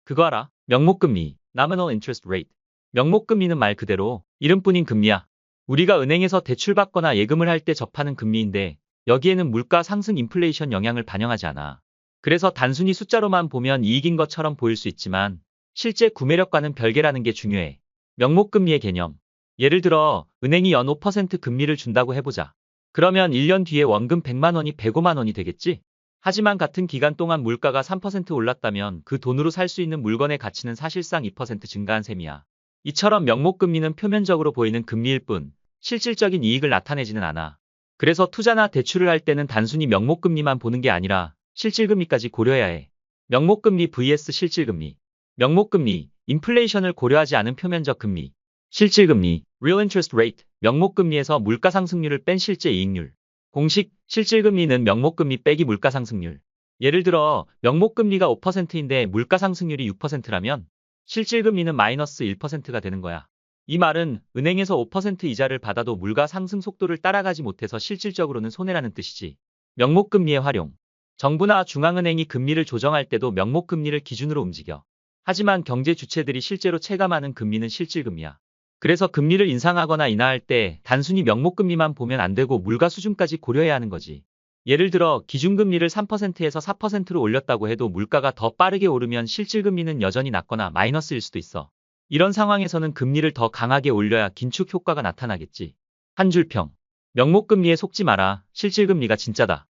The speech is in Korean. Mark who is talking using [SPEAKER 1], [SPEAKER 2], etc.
[SPEAKER 1] 그거 알아? 명목금리, nominal interest rate. 명목금리는 말 그대로 이름뿐인 금리야. 우리가 은행에서 대출받거나 예금을 할 때 접하는 금리인데 여기에는 물가 상승 인플레이션 영향을 반영하지 않아. 그래서 단순히 숫자로만 보면 이익인 것처럼 보일 수 있지만 실제 구매력과는 별개라는 게 중요해. 명목금리의 개념. 예를 들어 은행이 연 5% 금리를 준다고 해보자. 그러면 1년 뒤에 원금 100만 원이 105만 원이 되겠지? 하지만 같은 기간 동안 물가가 3% 올랐다면 그 돈으로 살 수 있는 물건의 가치는 사실상 2% 증가한 셈이야. 이처럼 명목금리는 표면적으로 보이는 금리일 뿐 실질적인 이익을 나타내지는 않아. 그래서 투자나 대출을 할 때는 단순히 명목금리만 보는 게 아니라 실질금리까지 고려해야 해. 명목금리 vs 실질금리. 명목금리, 인플레이션을 고려하지 않은 표면적 금리. 실질금리, real interest rate, 명목금리에서 물가상승률을 뺀 실제 이익률. 공식, 실질금리는 명목금리 빼기 물가상승률. 예를 들어 명목금리가 5%인데 물가상승률이 6%라면 실질금리는 마이너스 1%가 되는 거야. 이 말은 은행에서 5% 이자를 받아도 물가 상승 속도를 따라가지 못해서 실질적으로는 손해라는 뜻이지. 명목금리의 활용. 정부나 중앙은행이 금리를 조정할 때도 명목금리를 기준으로 움직여. 하지만 경제 주체들이 실제로 체감하는 금리는 실질금리야. 그래서 금리를 인상하거나 인하할 때 단순히 명목금리만 보면 안 되고 물가 수준까지 고려해야 하는 거지. 예를 들어 기준금리를 3%에서 4%로 올렸다고 해도 물가가 더 빠르게 오르면 실질금리는 여전히 낮거나 마이너스일 수도 있어. 이런 상황에서는 금리를 더 강하게 올려야 긴축 효과가 나타나겠지. 한 줄 평. 명목금리에 속지 마라. 실질금리가 진짜다.